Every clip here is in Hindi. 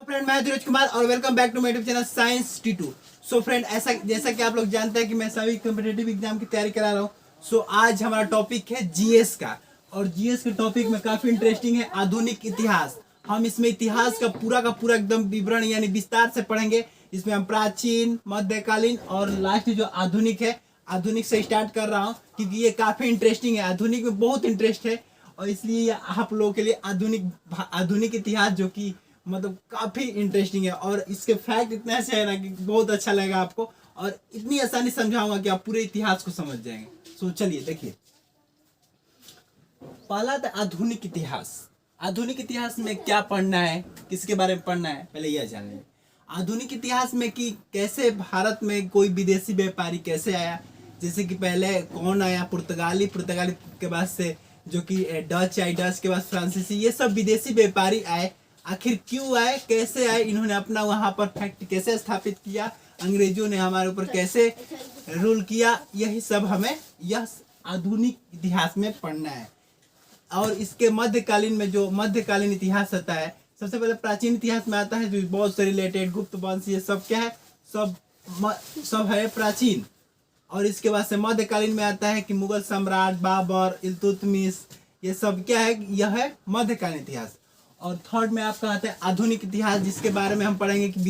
फ्रेंड मैं धीरज कुमार और welcome back to my YouTube channel science टी2। सो फ्रेंड ऐसा जैसा कि आप लोग जानते हैं कि मैं सभी कॉम्पिटिटिव एग्जाम की तैयारी करा रहा हूँ। सो आज हमारा टॉपिक है जीएस का, और जीएस के टॉपिक में काफी इंटरेस्टिंग है आधुनिक इतिहास। हम इसमें इतिहास का पूरा एकदम विवरण यानी विस्तार से पढ़ेंगे। इसमें हम प्राचीन, मध्यकालीन और लास्ट जो आधुनिक है, आधुनिक से स्टार्ट कर रहा हूँ क्योंकि ये काफी इंटरेस्टिंग है। आधुनिक में बहुत इंटरेस्ट है और इसलिए आप लोगों के लिए आधुनिक इतिहास जो कि मतलब काफी इंटरेस्टिंग है, और इसके फैक्ट इतने अच्छे है ना कि बहुत अच्छा लगेगा आपको, और इतनी आसानी समझाऊंगा कि आप पूरे इतिहास को समझ जाएंगे। सो चलिए देखिए, पहला था आधुनिक इतिहास। आधुनिक इतिहास में क्या पढ़ना है, किसके बारे में पढ़ना है, पहले यह जान लें। आधुनिक इतिहास में कि कैसे भारत में कोई विदेशी व्यापारी कैसे आया, जैसे कि पहले कौन आया, पुर्तगाली के बाद से जो कि डच आई, डच के बाद फ्रांसीसी, ये सब विदेशी व्यापारी आए। आखिर क्यों आए, कैसे आए, इन्होंने अपना वहां पर फैक्ट कैसे स्थापित किया, अंग्रेजों ने हमारे ऊपर कैसे रूल किया, यही सब हमें यह आधुनिक इतिहास में पढ़ना है। और इसके मध्यकालीन में जो मध्यकालीन इतिहास आता है, सबसे पहले प्राचीन इतिहास में आता है जो बहुत से रिलेटेड गुप्त वंश, ये सब क्या है, सब है प्राचीन। और इसके बाद से मध्यकालीन में आता है कि मुगल सम्राट बाबर, इल्तुतमिश, ये सब क्या है, यह है मध्यकालीन इतिहास। और थर्ड में आपका आता है आधुनिक इतिहास, जिसके बारे में हम पढ़ेंगे कि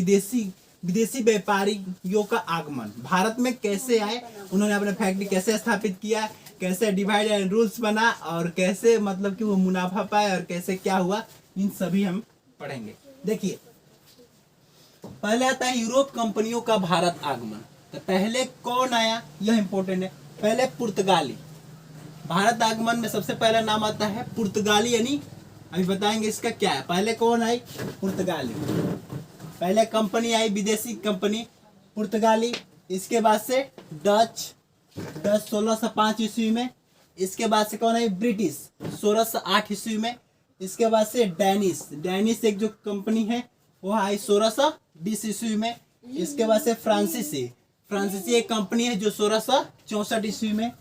विदेशी व्यापारियों का आगमन भारत में कैसे आए, उन्होंने अपने फैक्ट्री कैसे स्थापित किया, कैसे डिवाइड एंड रूल्स बना, और कैसे मतलब कि वो मुनाफा पाए, और कैसे क्या हुआ, इन सभी हम पढ़ेंगे। देखिए, पहले आता है यूरोप कंपनियों का भारत आगमन। तो पहले कौन आया, यह इंपॉर्टेंट है। पहले पुर्तगाली। भारत आगमन में सबसे पहला नाम आता है पुर्तगाली, यानी अभी बताएंगे इसका क्या है। पहले कौन आई, पुर्तगाली। पहले कंपनी आई, विदेशी कंपनी पुर्तगाली। इसके बाद से डच 1605 ईस्वी में। इसके बाद से कौन आई, ब्रिटिश 1608 ईस्वी में। इसके बाद से डैनिश एक जो कंपनी है वो आई 1620 ईस्वी में। इसके बाद से फ्रांसीसी एक कंपनी है जो 1664 ईस्वी में।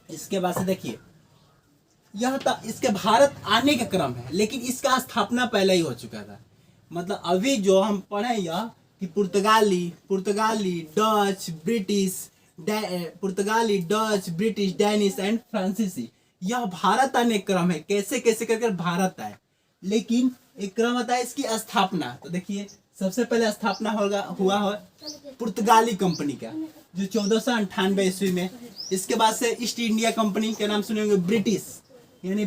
इसके बाद से देखिए, यह था इसके भारत आने का क्रम है, लेकिन इसका स्थापना पहले ही हो चुका था। मतलब अभी जो हम पढ़े यह कि पुर्तगाली, डच, ब्रिटिश, डैनिश एंड फ्रांसीसी, यह भारत आने का क्रम है। कैसे कैसे करके भारत आए, लेकिन एक क्रम आता है इसकी स्थापना। तो देखिए, सबसे पहले स्थापना हुआ है पुर्तगाली कंपनी का, जो 1498 ईस्वी में। इसके बाद से ईस्ट इंडिया कंपनी के नाम सुने होंगे, ब्रिटिश यानी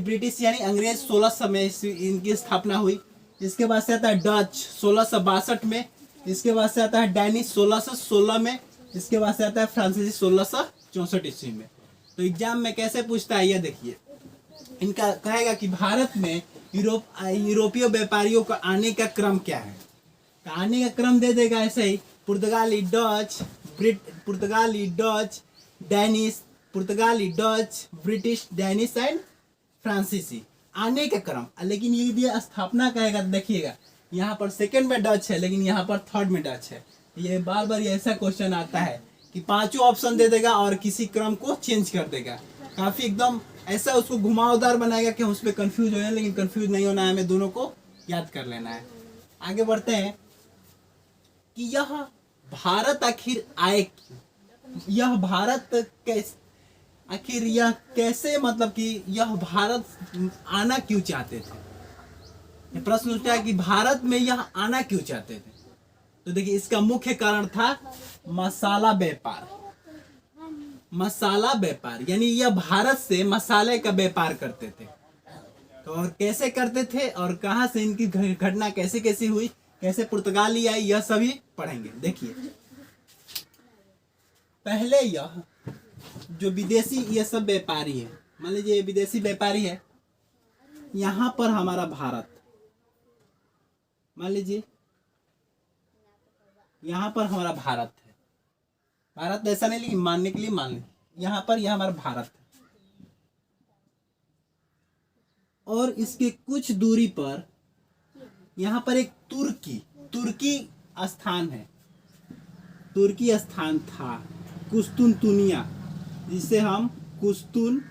अंग्रेज 1600 में इनकी स्थापना हुई। इसके बाद से आता है डच 1662 में। इसके बाद से आता है डैनिश 1616 में। इसके बाद से आता है फ्रांसीसी 1664 ईस्वी में। तो एग्जाम में कैसे पूछता है, यह देखिए, इनका कहेगा कि भारत में यूरोपीय व्यापारियों का आने का क्रम क्या है। तो आने का क्रम दे देगा ऐसे ही, पुर्तगाली, डच, ब्रिटिश, डैनिश एंड फ्रांसीसी, आने का क्रम। लेकिन ये स्थापना कहेगा तो देखिएगा, यहाँ पर सेकंड में डच है, लेकिन यहाँ पर थर्ड में डच है। ये बार ये ऐसा क्वेश्चन आता है कि पांचों ऑप्शन दे देगा और किसी क्रम को चेंज कर देगा। काफी एकदम ऐसा उसको घुमावदार बनाएगा कि हम उस पर कंफ्यूज हो जाए, लेकिन कंफ्यूज नहीं होना है, हमें दोनों को याद कर लेना है। आगे बढ़ते हैं कि यह भारत आखिर आए, यह भारत कैसे, आखिर यह कैसे, मतलब कि यह भारत आना क्यों चाहते थे। ये प्रश्न उठता है कि भारत में यह आना क्यों चाहते थे। तो देखिए, इसका मुख्य कारण था मसाला व्यापार, यानी यह भारत से मसाले का व्यापार करते थे। तो और कैसे करते थे और कहां से इनकी घटना कैसे कैसे हुई, कैसे पुर्तगाली आई, यह सभी पढ़ेंगे। देखिए, पहले यह जो विदेशी ये सब व्यापारी है, मान लीजिए विदेशी व्यापारी है, यहां पर हमारा भारत, मान लीजिए यहां पर हमारा भारत है। भारत ऐसा नहीं, लेकिन मानने के लिए मान लीजिए यहां पर यह हमारा भारत है, और इसके कुछ दूरी पर यहां पर एक तुर्की स्थान है, तुर्की स्थान था कुस्तुनतुनिया, जिसे हम कुस्तुनतुनिया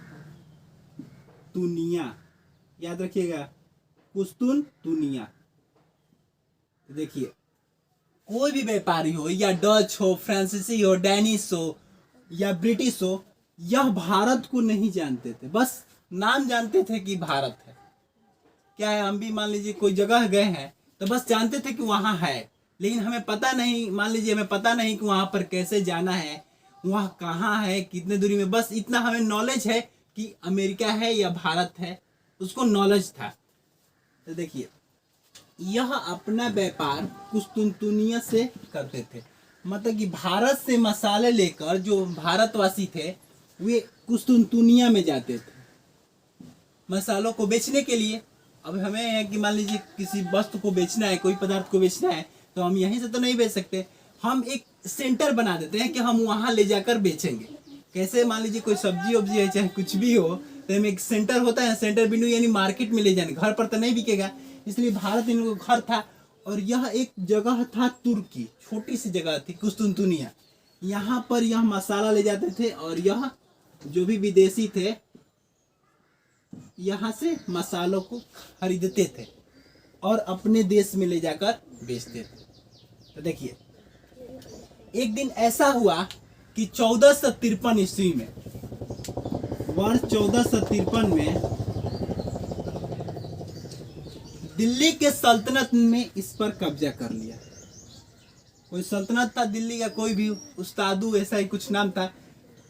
याद रखिएगा, कुस्तुनतुनिया। देखिए कोई भी व्यापारी हो, या डच हो, फ्रांसीसी हो, डैनिश हो या ब्रिटिश हो, यह भारत को नहीं जानते थे, बस नाम जानते थे कि भारत है। क्या है, हम भी मान लीजिए कोई जगह गए हैं तो बस जानते थे कि वहाँ है, लेकिन हमें पता नहीं, मान लीजिए हमें पता नहीं कि वहाँ पर कैसे जाना है, वहाँ कहाँ है, कितने दूरी में, बस इतना हमें नॉलेज है कि अमेरिका है या भारत है, उसको नॉलेज था। तो देखिए यह अपना व्यापार कुस्तुनतुनिया से करते थे, मतलब कि भारत से मसाले लेकर जो भारतवासी थे वे कुस्तुनतुनिया में जाते थे मसालों को बेचने के लिए। अब हमें है कि मान लीजिए किसी वस्तु को बेचना है, कोई पदार्थ को बेचना है, तो हम यहीं से तो नहीं बेच सकते, हम एक सेंटर बना देते हैं कि हम वहाँ ले जाकर बेचेंगे। कैसे, मान लीजिए कोई सब्जी वब्जी है चाहे कुछ भी हो, तो हमें एक सेंटर होता है, सेंटर बिंदु यानी मार्केट में ले जाने, घर पर तो नहीं बिकेगा, इसलिए भारत इन लोगों का घर था। और यह एक जगह था तुर्की, छोटी सी जगह थी कुस्तुनतुनिया, यहाँ पर यह मसाला ले जाते थे और यह जो भी विदेशी थे यहाँ से मसालों को खरीदते थे और अपने देश में ले जाकर बेचते थे। तो देखिए एक दिन ऐसा हुआ कि 1453 ईस्वी में, वर्ष 1453 में दिल्ली के सल्तनत ने इस पर कब्जा कर लिया। कोई सल्तनत था दिल्ली का, कोई भी उस्तादू ऐसा ही कुछ नाम था,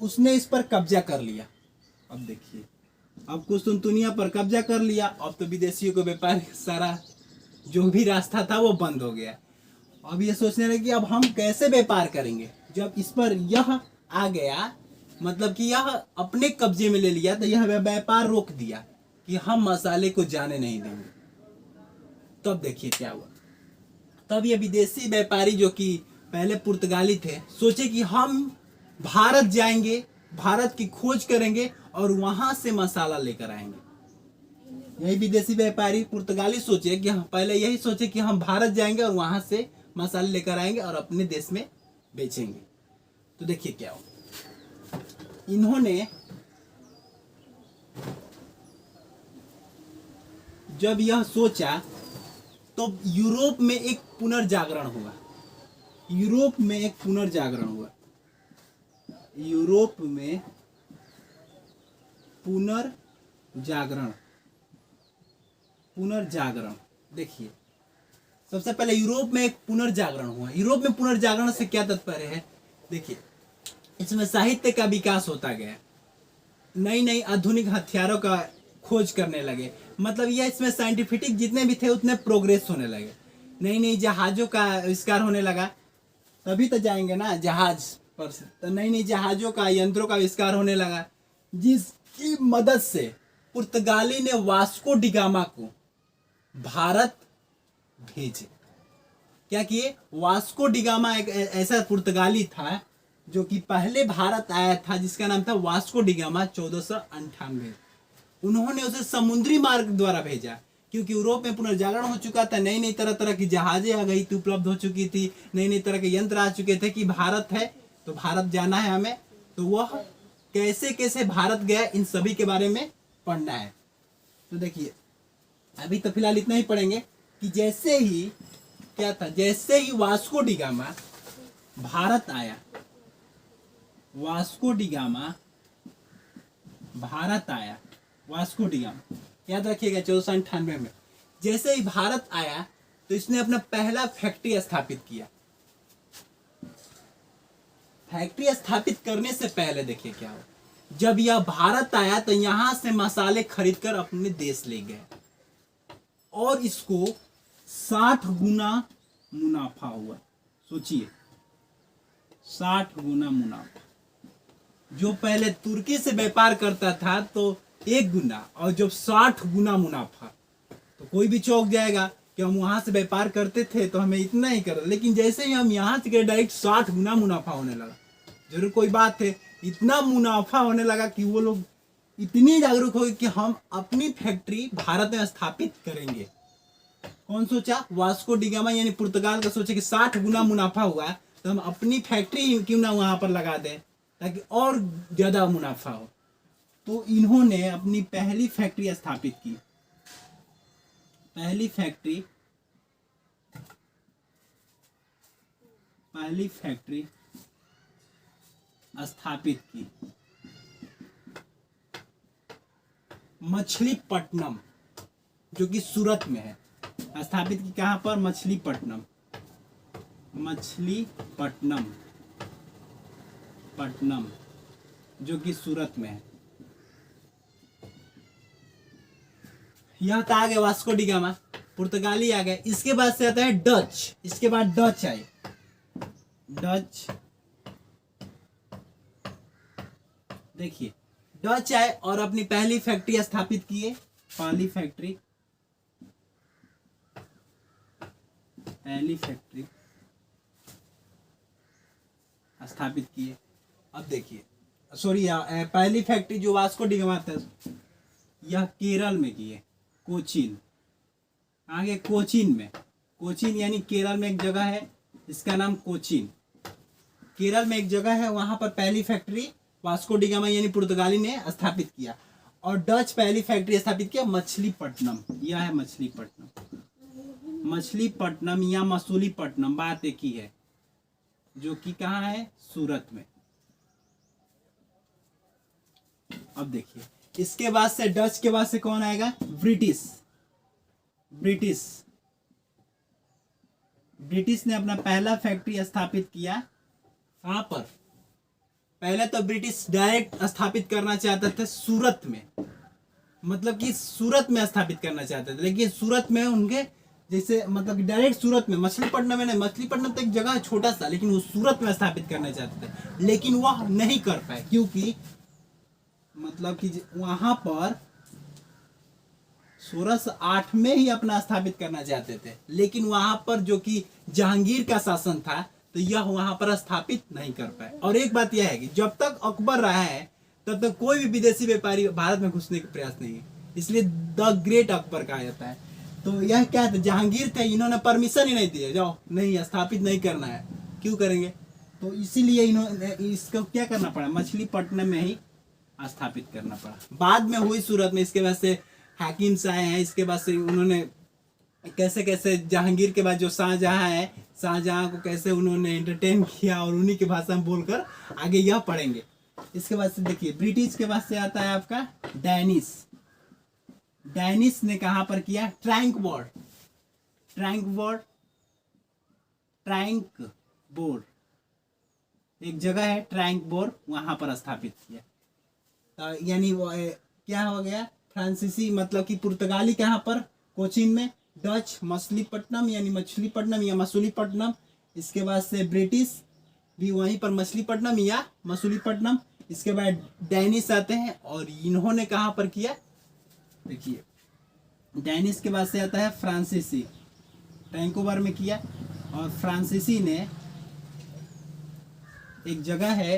उसने इस पर कब्जा कर लिया। अब देखिए अब कुस्तुनतुनिया पर कब्जा कर लिया, अब तो विदेशियों को व्यापार सारा जो भी रास्ता था वो बंद हो गया। अब ये सोचने लगे कि अब हम कैसे व्यापार करेंगे। जब इस पर यह आ गया, मतलब कि यह अपने कब्जे में ले लिया, तो यह व्यापार रोक दिया कि हम मसाले को जाने नहीं देंगे। तब देखिए क्या हुआ, तब ये विदेशी व्यापारी जो कि पहले पुर्तगाली थे सोचे कि हम भारत जाएंगे, भारत की खोज करेंगे और वहां से मसाला लेकर आएंगे। यही विदेशी व्यापारी पुर्तगाली सोचे कि हम पहले यही सोचे कि हम भारत जाएंगे और वहां से मसाले लेकर आएंगे और अपने देश में बेचेंगे। तो देखिए क्या हो, इन्होंने जब यह सोचा तो यूरोप में एक पुनर्जागरण हुआ। यूरोप में एक पुनर्जागरण हुआ। यूरोप में पुनर्जागरण, पुनर्जागरण देखिए सबसे पहले यूरोप में एक पुनर्जागरण हुआ। यूरोप में पुनर्जागरण से क्या तात्पर्य है, देखिए इसमें साहित्य का विकास होता गया, नई नई आधुनिक हथियारों का खोज करने लगे, मतलब यह इसमें साइंटिफिक जितने भी थे उतने प्रोग्रेस होने लगे, नई नई जहाजों का आविष्कार होने लगा, तभी तो जाएंगे ना जहाज पर से, तो नई नई जहाजों का, यंत्रों का आविष्कार होने लगा, जिसकी मदद से पुर्तगाली ने वास्को डिगामा को भारत भेजे। क्या किए, वास्को डिगामा एक ऐसा पुर्तगाली था जो कि पहले भारत आया था, जिसका नाम था वास्को डिगामा 1498। उन्होंने उसे समुद्री मार्ग द्वारा भेजा, क्योंकि यूरोप में पुनर्जागरण हो चुका था, नई नई तरह तरह की जहाजें आ गई थी, उपलब्ध हो चुकी थी, नई नई तरह के यंत्र आ चुके थे कि भारत है तो भारत जाना है हमें, तो वह कैसे कैसे भारत गया इन सभी के बारे में पढ़ना है। तो देखिए अभी तो फिलहाल इतना ही पढ़ेंगे कि जैसे ही क्या था, जैसे ही वास्को डिगामा भारत आया, वास्को डिगामा भारत आया, वास्को डिगामा याद रखिएगा 1498 में जैसे ही भारत आया तो इसने अपना पहला फैक्ट्री स्थापित किया। फैक्ट्री स्थापित करने से पहले देखिए क्या हुआ, जब यह भारत आया तो यहां से मसाले खरीदकर अपने देश ले गए और इसको 60 गुना मुनाफा हुआ। सोचिए 60 गुना मुनाफा। जो पहले तुर्की से व्यापार करता था तो 1 गुना, और जब 60 गुना मुनाफा, तो कोई भी चौंक जाएगा कि हम वहां से व्यापार करते थे तो हमें इतना ही कर, लेकिन जैसे ही हम यहाँ से गए डायरेक्ट 60 गुना मुनाफा होने लगा। जरूर कोई बात है, इतना मुनाफा होने लगा कि वो लोग इतनी जागरूक हो गए कि हम अपनी फैक्ट्री भारत में स्थापित करेंगे। कौन सोचा, वास्को डिगामा यानी पुर्तगाल का सोचे कि 60 गुना मुनाफा हुआ तो हम अपनी फैक्ट्री क्यों ना वहां पर लगा दें ताकि और ज्यादा मुनाफा हो। तो इन्होंने अपनी पहली फैक्ट्री स्थापित की। पहली फैक्ट्री पहली फैक्ट्री स्थापित की? मछलीपट्टनम, जो कि सूरत में है। स्थापित की कहाँ पर? मछलीपट्टनम, मछलीपट्टनम, पट्टनम, जो कि सूरत में है। यह तो आ गया वास्को डी गामा, पुर्तगाली आ गए। इसके बाद से आता है डच। इसके बाद डच आए, डच। देखिए डच आए और अपनी पहली फैक्ट्री स्थापित किए। पहली फैक्ट्री स्थापित किए। अब देखिए सॉरी, पहली फैक्ट्री जो वास्को डी गामा था यह केरल में की है, कोचीन। आगे कोचीन में, कोचीन यानी केरल में एक जगह है, इसका नाम कोचीन। केरल में एक जगह है, वहां पर पहली फैक्ट्री वास्को डी गामा यानी पुर्तगाली ने स्थापित किया। और डच पहली फैक्ट्री स्थापित किया मछलीपट्टनम। यह है मछलीपट्टनम, मछलीपट्टनम या मसूलीपट्टनम, बात एक ही है, जो कि कहाँ है? सूरत में। अब देखिए इसके बाद से डच के बाद से कौन आएगा? ब्रिटिश। ब्रिटिश ने अपना पहला फैक्ट्री स्थापित किया। कहाँ पर? पहले तो ब्रिटिश डायरेक्ट स्थापित करना चाहते थे सूरत में, मतलब कि सूरत में स्थापित करना चाहते थे, लेकिन सूरत में उनके जैसे मतलब डायरेक्ट सूरत में, मछलीपट्टनम में नहीं, मछलीपट्टनम तो एक जगह है छोटा सा, लेकिन वो सूरत में स्थापित करना चाहते थे, लेकिन वह नहीं कर पाए क्योंकि मतलब कि वहां पर 1608 में ही अपना स्थापित करना चाहते थे, लेकिन वहां पर जो कि जहांगीर का शासन था तो यह वहां पर स्थापित नहीं कर पाए। और एक बात यह है कि जब तक अकबर रहा है तब तक कोई भी विदेशी व्यापारी भारत में घुसने का प्रयास नहीं है, इसलिए द ग्रेट अकबर कहा जाता है। तो यह क्या था? जहांगीर थे, इन्होंने परमिशन ही नहीं दिया, जाओ नहीं स्थापित नहीं करना है, क्यों करेंगे? तो इसीलिए इन्होंने इसको क्या करना पड़ा? मछलीपट्टनम में ही स्थापित करना पड़ा। बाद में हुई सूरत में, इसके बाद से हाकिम्स आए हैं, इसके बाद से उन्होंने कैसे कैसे जहांगीर के बाद जो शाहजहां है, शाहजहां को कैसे उन्होंने एंटरटेन किया और उन्हीं की भाषा में बोलकर आगे यह पढ़ेंगे। इसके बाद से देखिए ब्रिटिश के बाद से आता है आपका डैनिश। डैनिश ने कहां पर किया? ट्रैंक बोर्ड एक जगह है ट्रैंक बोर्ड, वहां पर स्थापित किया। यानी वो क्या हो गया? फ्रांसीसी मतलब कि पुर्तगाली कहां पर? कोचीन में। डच मछलीपट्टनम यानी मछलीपट्टनम या मसूलीपट्टनम। इसके बाद से ब्रिटिश भी वहीं पर मछलीपट्टनम या मसूलीपट्टनम। इसके बाद डैनिश आते हैं और इन्होंने कहां पर किया? देखिए डैनिश के बाद से आता है फ्रांसीसी, ट्रैंकोबर में किया। और फ्रांसीसी ने एक जगह है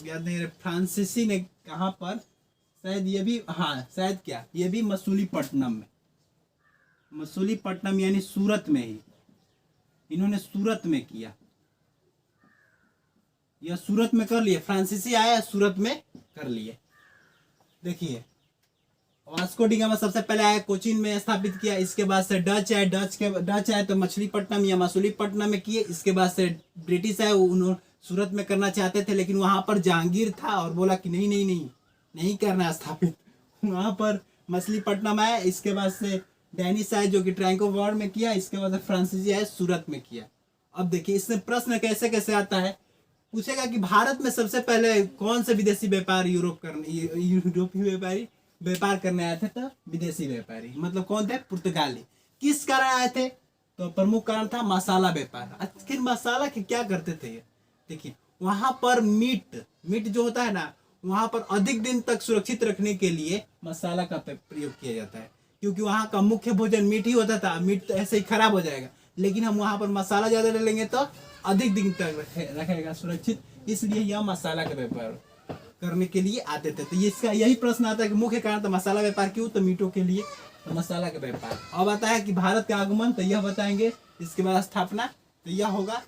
याद नहीं, फ्रांसीसी ने कहां पर? शायद ये भी, हाँ शायद क्या, ये भी मसूलीपट्टनम में, मसूलीपट्टनम यानी सूरत में ही इन्होंने सूरत में किया। यह सूरत में कर लिए, फ्रांसीसी आया सूरत में कर लिए। देखिए वास्को डी गामा सबसे पहले आया, कोचीन में स्थापित किया। इसके बाद से डच आए, डच आए तो मछलीपट्टनम या मसूलीपट्टनम में किए। इसके बाद से ब्रिटिश आए, उन्होंने सूरत में करना चाहते थे, लेकिन वहां पर जहांगीर था और बोला कि नहीं नहीं नहीं नहीं करना स्थापित, वहां पर मछलीपट्टनम आया। इसके बाद से डैनिश आए जो कि ट्रैंकोबर में किया। इसके बाद फ्रांसीसी आए, सूरत में किया। अब देखिए इसमें प्रश्न कैसे कैसे आता है, पूछेगा कि भारत में सबसे पहले कौन से विदेशी व्यापार यूरोपीय व्यापारी व्यापार करने आए थे? तो विदेशी व्यापारी मतलब कौन थे? पुर्तगाली। किस कारण आए थे? तो प्रमुख कारण था मसाला व्यापार। आखिर मसाला के क्या करते थे? देखिए वहां पर मीट जो होता है ना, वहां पर अधिक दिन तक सुरक्षित रखने के लिए मसाला का प्रयोग किया जाता है, क्योंकि वहां का मुख्य भोजन मीट ही होता था। मीट तो ऐसे ही खराब हो जाएगा, लेकिन हम वहां पर मसाला ज्यादा ले लेंगे तो अधिक दिन तक रखेगा सुरक्षित, इसलिए यह मसाला का व्यापार करने के लिए आते थे। तो इसका यही प्रश्न आता है कि मुख्य कारण तो मसाला व्यापार क्यों? तो मीटों के लिए, तो मसाला का व्यापार। अब आता है कि भारत का आगमन, तो यह बताएंगे। इसके बाद स्थापना, तो यह होगा।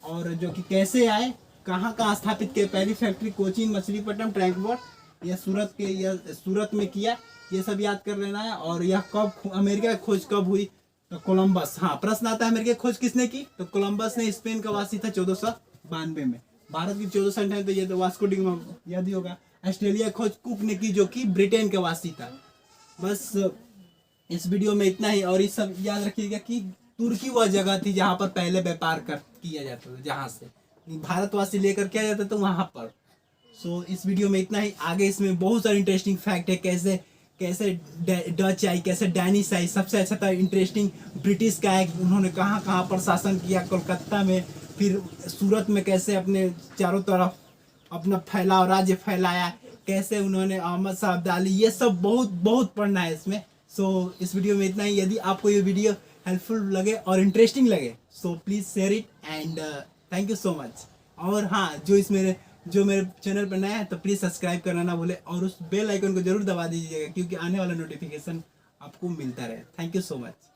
और जो कि कैसे आए, कहाँ कहाँ स्थापित किए? पहली फैक्ट्री कोचीन, मछलीपट्टनम, ट्रैंकबोर्ड, यह सूरत में किया, ये सब याद कर लेना है। और यह कब अमेरिका की खोज कब हुई? तो कोलंबस, हाँ प्रश्न आता है अमेरिका की खोज किसने की? तो कोलंबस ने। स्पेन का वासी था 1492 में। भारत की 1498 तो ये तो वास्को डिगामा याद ही होगा। ऑस्ट्रेलिया खोज कुक ने की, जो कि ब्रिटेन का वासी था। बस इस वीडियो में इतना ही। और इस सब याद रखिएगा कि तुर्की वह जगह थी जहाँ पर पहले व्यापार कर किया जाता था, जहाँ से भारतवासी लेकर किया जाता था वहाँ पर। सो इस वीडियो में इतना ही। आगे इसमें बहुत सारे इंटरेस्टिंग फैक्ट है, कैसे कैसे डच आई, कैसे डैनिश आई। सबसे अच्छा था इंटरेस्टिंग ब्रिटिश का है, उन्होंने कहाँ कहाँ पर शासन किया, कोलकाता में, फिर सूरत में कैसे अपने चारों तरफ अपना फैलाव राज्य फैलाया, कैसे उन्होंने अहमद शाह अब्दाली, ये सब बहुत बहुत पढ़ना है इसमें। सो इस वीडियो में इतना ही। यदि आपको ये वीडियो हेल्पफुल लगे और इंटरेस्टिंग लगे so please share it and thank you so much. और हाँ, जो मेरे चैनल पर नया है तो प्लीज़ सब्सक्राइब करना ना भूले और उस बेल आइकन को जरूर दबा दीजिएगा, क्योंकि आने वाला नोटिफिकेशन आपको मिलता रहे। Thank you so much.